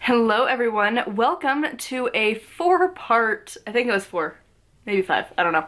Hello everyone, welcome to a four-part, I think it was four, maybe five, I don't know,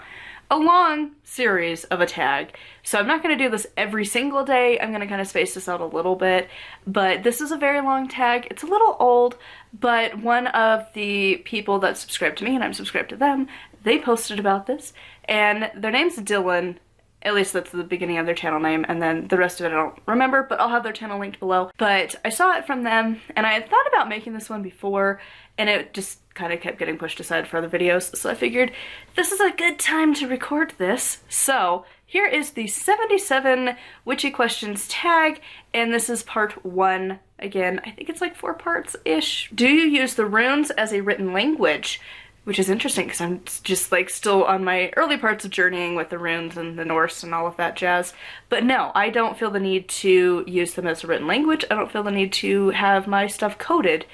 a long series of a tag. So I'm not going to do this every single day, I'm going to kind of space this out a little bit, but this is a very long tag. It's a little old, but one of the people that subscribe to me, and I'm subscribed to them, they posted about this, and their name's Dylan. At least that's the beginning of their channel name, and then the rest of it I don't remember, but I'll have their channel linked below. But I saw it from them, and I had thought about making this one before, and it just kind of kept getting pushed aside for other videos, so I figured this is a good time to record this. So here is the 77 Witchy Questions tag, and this is part 1. Again, I think it's like 4 parts-ish. Do you use the runes as a written language? Which is interesting because I'm just like still on my early parts of journeying with the runes and the Norse and all of that jazz. But no, I don't feel the need to use them as a written language. I don't feel the need to have my stuff coded.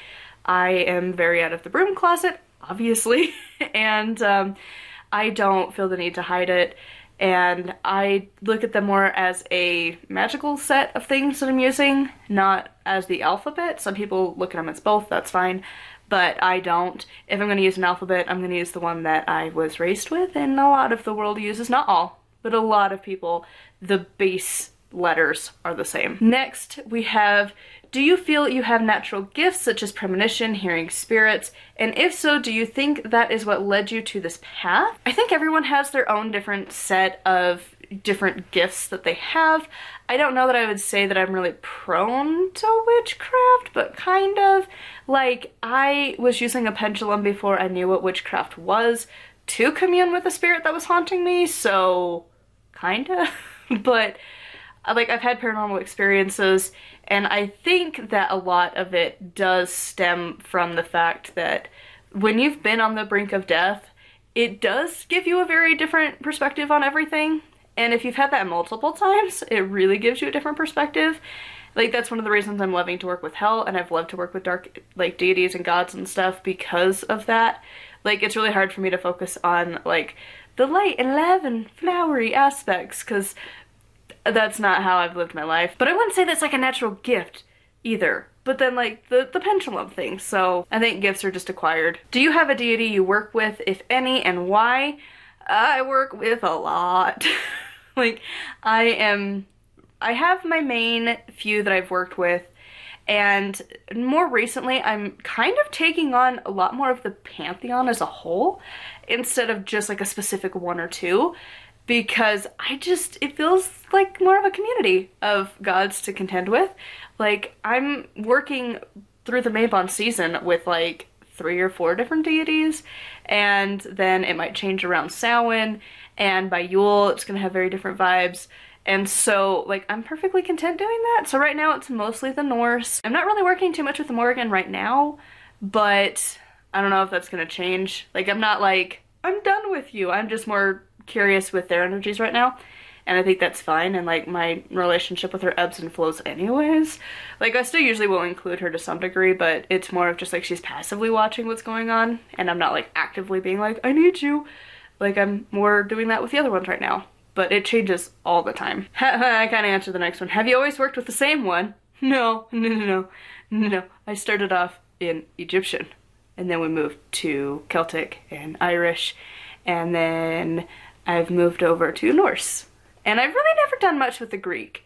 I am very out of the broom closet, obviously, and I don't feel the need to hide it. And I look at them more as a magical set of things that I'm using, not as the alphabet. Some people look at them as both, that's fine. But I don't. If I'm going to use an alphabet, I'm going to use the one that I was raised with, and a lot of the world uses, not all, but a lot of people, the base letters are the same. Next, we have, do you feel you have natural gifts such as premonition, hearing spirits, and if so, do you think that is what led you to this path? I think everyone has their own different set of different gifts that they have. I don't know that I would say that I'm really prone to witchcraft, but kind of. Like, I was using a pendulum before I knew what witchcraft was to commune with a spirit that was haunting me, so kinda. But like, I've had paranormal experiences, and I think that a lot of it does stem from the fact that when you've been on the brink of death, it does give you a very different perspective on everything. And if you've had that multiple times, it really gives you a different perspective. Like, that's one of the reasons I'm loving to work with hell, and I've loved to work with dark, like, deities and gods and stuff because of that. Like, it's really hard for me to focus on, like, the light and love and flowery aspects, because that's not how I've lived my life. But I wouldn't say that's, like, a natural gift, either. But then, like, the pendulum thing, so I think gifts are just acquired. Do you have a deity you work with, if any, and why? I work with a lot. Like, I have my main few that I've worked with, and more recently I'm kind of taking on a lot more of the pantheon as a whole, instead of just like a specific one or two, because it feels like more of a community of gods to contend with. Like, I'm working through the Mabon season with like 3 or 4 different deities, and then it might change around Samhain, and by Yule it's gonna have very different vibes. And so, like, I'm perfectly content doing that. So right now it's mostly the Norse. I'm not really working too much with the Morrigan right now, but I don't know if that's gonna change. Like, I'm not like, I'm done with you. I'm just more curious with their energies right now. And I think that's fine, and like, my relationship with her ebbs and flows anyways. Like, I still usually will include her to some degree, but it's more of just like she's passively watching what's going on, and I'm not like actively being like, I need you. Like, I'm more doing that with the other ones right now. But it changes all the time. I kind of answered the next one. Have you always worked with the same one? No. I started off in Egyptian, and then we moved to Celtic and Irish, and then I've moved over to Norse. And I've really never done much with the Greek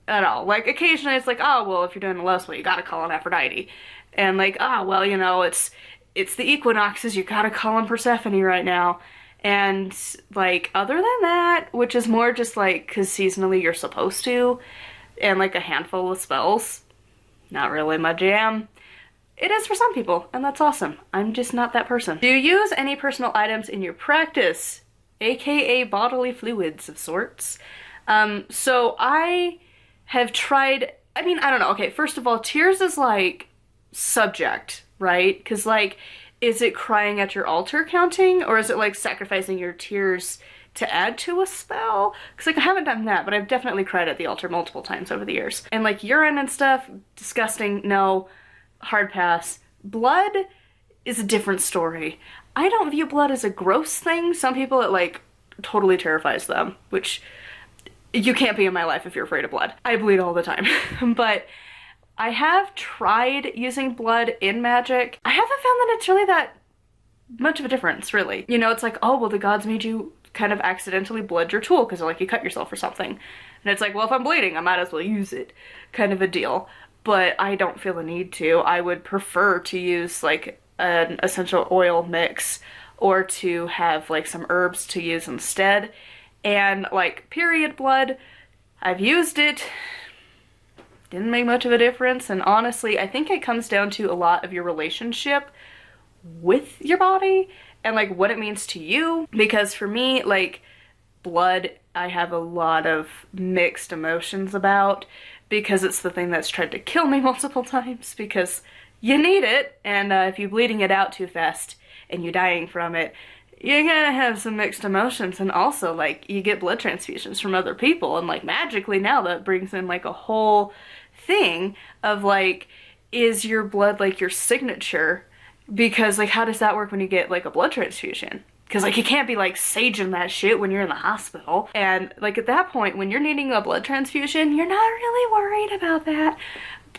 at all. Like, occasionally it's like, oh, well, if you're doing a lust, well, you gotta call on Aphrodite. And like, oh, well, you know, it's the equinoxes, you gotta call on Persephone right now. And like, other than that, which is more just like, because seasonally you're supposed to, and like a handful of spells, not really my jam. It is for some people, and that's awesome. I'm just not that person. Do you use any personal items in your practice, aka bodily fluids of sorts? So I have tried, I mean, I don't know. Okay, first of all, tears is like subject, right? Because like, is it crying at your altar counting, or is it like sacrificing your tears to add to a spell? Because like, I haven't done that, but I've definitely cried at the altar multiple times over the years. And like, urine and stuff, disgusting, no, hard pass. Blood is a different story. I don't view blood as a gross thing. Some people, it like totally terrifies them, which you can't be in my life if you're afraid of blood. I bleed all the time. But I have tried using blood in magic. I haven't found that it's really that much of a difference, really. You know, it's like, oh, well, the gods made you kind of accidentally blood your tool because like you cut yourself or something. And it's like, well, if I'm bleeding, I might as well use it, kind of a deal. But I don't feel the need to. I would prefer to use like an essential oil mix or to have like some herbs to use instead. And like period blood, I've used it. Didn't make much of a difference. And honestly, I think it comes down to a lot of your relationship with your body and like what it means to you. Because for me, like blood, I have a lot of mixed emotions about, because it's the thing that's tried to kill me multiple times, because you need it, and if you're bleeding it out too fast and you're dying from it, you're gonna have some mixed emotions. And also like you get blood transfusions from other people, and like magically now that brings in like a whole thing of like, is your blood like your signature? Because like how does that work when you get like a blood transfusion? Because like you can't be like saging that shit when you're in the hospital. And like at that point when you're needing a blood transfusion, you're not really worried about that.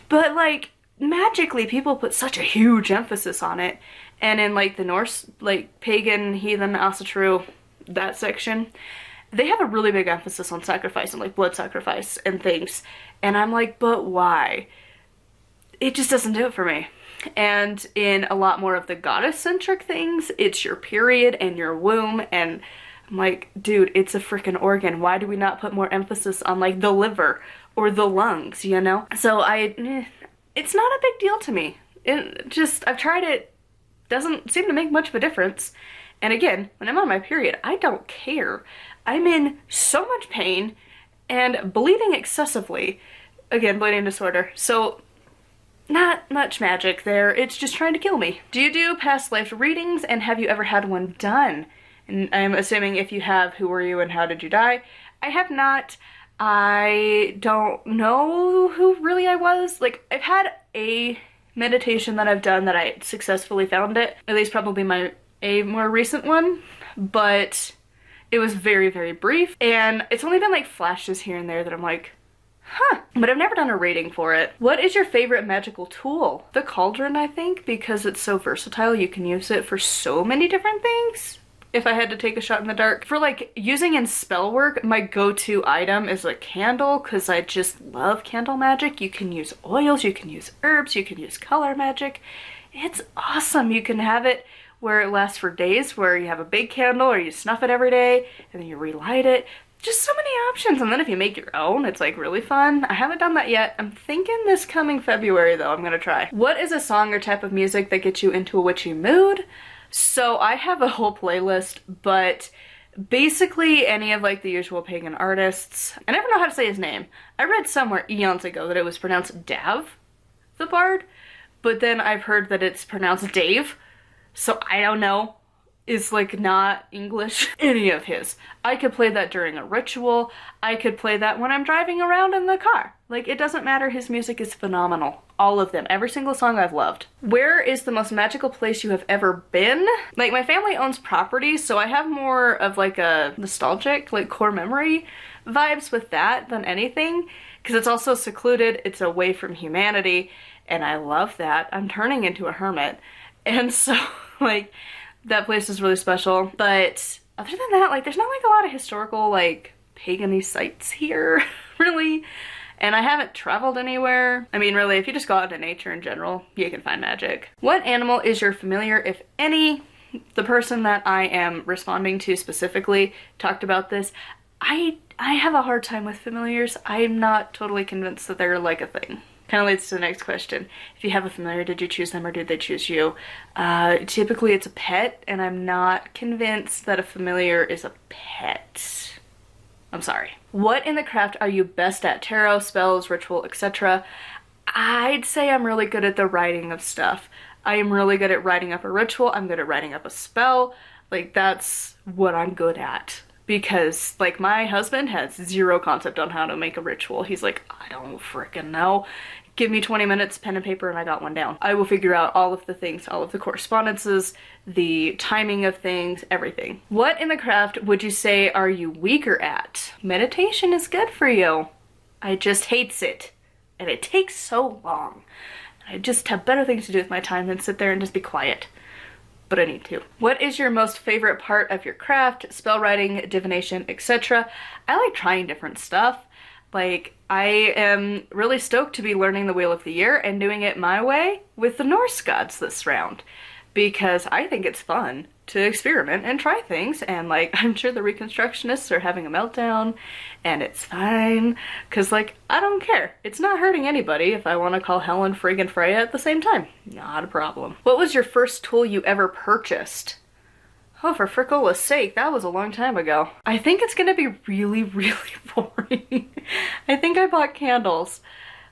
But like magically people put such a huge emphasis on it. And in like the Norse, like pagan, heathen, Asatru, that section, they have a really big emphasis on sacrifice and like blood sacrifice and things. And I'm like, but why? It just doesn't do it for me. And in a lot more of the goddess-centric things, it's your period and your womb, and I'm like, dude, it's a freaking organ. Why do we not put more emphasis on like the liver or the lungs, you know? So it's not a big deal to me. I've tried it, doesn't seem to make much of a difference. And again, when I'm on my period, I don't care. I'm in so much pain and bleeding excessively. Again, bleeding disorder. So not much magic there. It's just trying to kill me. Do you do past life readings, and have you ever had one done? And I'm assuming if you have, who were you and how did you die? I have not. I don't know who really I was. Like, I've had a meditation that I've done that I successfully found it. At least probably a more recent one. But it was very, very brief. And it's only been like flashes here and there that I'm like, huh, but I've never done a rating for it. What is your favorite magical tool? The cauldron, I think, because it's so versatile. You can use it for so many different things. If I had to take a shot in the dark. For like using in spell work, my go-to item is a candle, because I just love candle magic. You can use oils, you can use herbs, you can use color magic. It's awesome. You can have it where it lasts for days, where you have a big candle or you snuff it every day and then you relight it. Just so many options. And then if you make your own, it's like really fun. I haven't done that yet. I'm thinking this coming February though, I'm gonna try. What is a song or type of music that gets you into a witchy mood? So I have a whole playlist, but basically any of like the usual pagan artists. I never know how to say his name. I read somewhere eons ago that it was pronounced Dav, the bard, but then I've heard that it's pronounced Dave. So I don't know. Is like not English. Any of his. I could play that during a ritual. I could play that when I'm driving around in the car. Like, it doesn't matter. His music is phenomenal. All of them. Every single song I've loved. Where is the most magical place you have ever been? Like, my family owns property, so I have more of like a nostalgic, like core memory vibes with that than anything. Because it's also secluded. It's away from humanity. And I love that. I'm turning into a hermit. And so, like, that place is really special. But other than that, like, there's not like a lot of historical, like, pagan-y sites here, really. And I haven't traveled anywhere. I mean, really, if you just go out into nature in general, you can find magic. What animal is your familiar, if any? The person that I am responding to specifically talked about this. I have a hard time with familiars. I'm not totally convinced that they're like a thing. Kind of leads to the next question. If you have a familiar, did you choose them or did they choose you? Typically it's a pet, and I'm not convinced that a familiar is a pet. I'm sorry. What in the craft are you best at? Tarot, spells, ritual, etc. I'd say I'm really good at the writing of stuff. I am really good at writing up a ritual. I'm good at writing up a spell. Like, that's what I'm good at. Because, like, my husband has zero concept on how to make a ritual. He's like, I don't frickin' know. Give me 20 minutes, pen and paper, and I got one down. I will figure out all of the things, all of the correspondences, the timing of things, everything. What in the craft would you say are you weaker at? Meditation is good for you. I just hates it. and it takes so long. I just have better things to do with my time than sit there and just be quiet. But I need to. What is your most favorite part of your craft, spell writing, divination, etc.? I like trying different stuff. Like, I am really stoked to be learning the Wheel of the Year and doing it my way with the Norse gods this round, because I think it's fun to experiment and try things, and like, I'm sure the Reconstructionists are having a meltdown, and it's fine, because like, I don't care. It's not hurting anybody if I want to call Helen friggin' Freya at the same time. Not a problem. What was your first tool you ever purchased? Oh, for fricola's sake, that was a long time ago. I think it's gonna be really, really boring. I think I bought candles.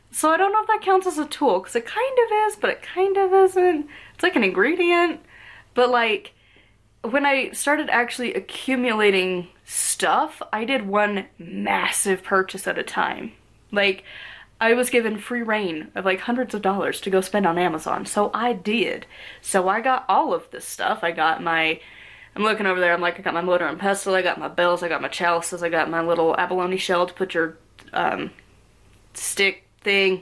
So I don't know if that counts as a tool, because it kind of is, but it kind of isn't. It's like an ingredient. But like, when I started actually accumulating stuff, I did one massive purchase at a time. Like, I was given free reign of like hundreds of dollars to go spend on Amazon, so I did. So I got all of this stuff. I got my, I'm looking over there, I'm like, I got my mortar and pestle, I got my bells, I got my chalices, I got my little abalone shell to put your stick thing.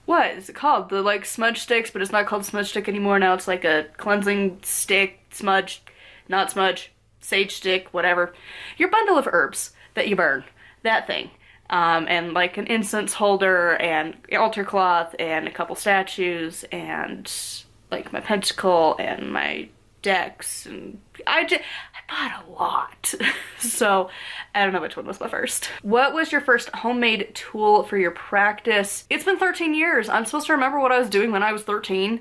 What is it called? The like smudge sticks, but it's not called smudge stick anymore. Now it's like a cleansing stick, smudge, not smudge, sage stick, whatever. Your bundle of herbs that you burn, that thing. And like an incense holder and altar cloth and a couple statues and like my pentacle and my decks, and I bought a lot. So I don't know which one was my first. What was your first homemade tool for your practice? It's been 13 years. I'm supposed to remember what I was doing when I was 13.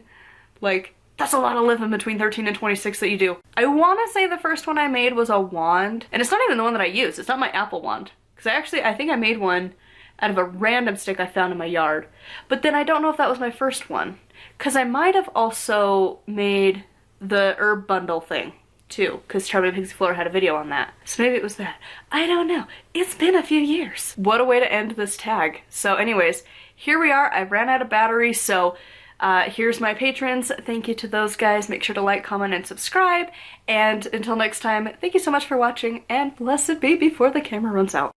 Like, that's a lot of living between 13 and 26 that you do. I want to say the first one I made was a wand, and it's not even the one that I use. It's not my apple wand, because I think I made one out of a random stick I found in my yard. But then I don't know if that was my first one, because I might have also made the herb bundle thing too, because Charming Pixie Flora had a video on that. So maybe it was that. I don't know. It's been a few years. What a way to end this tag. So anyways, here we are. I ran out of battery, so here's my patrons. Thank you to those guys. Make sure to like, comment, and subscribe. And until next time, thank you so much for watching, and blessed be before the camera runs out.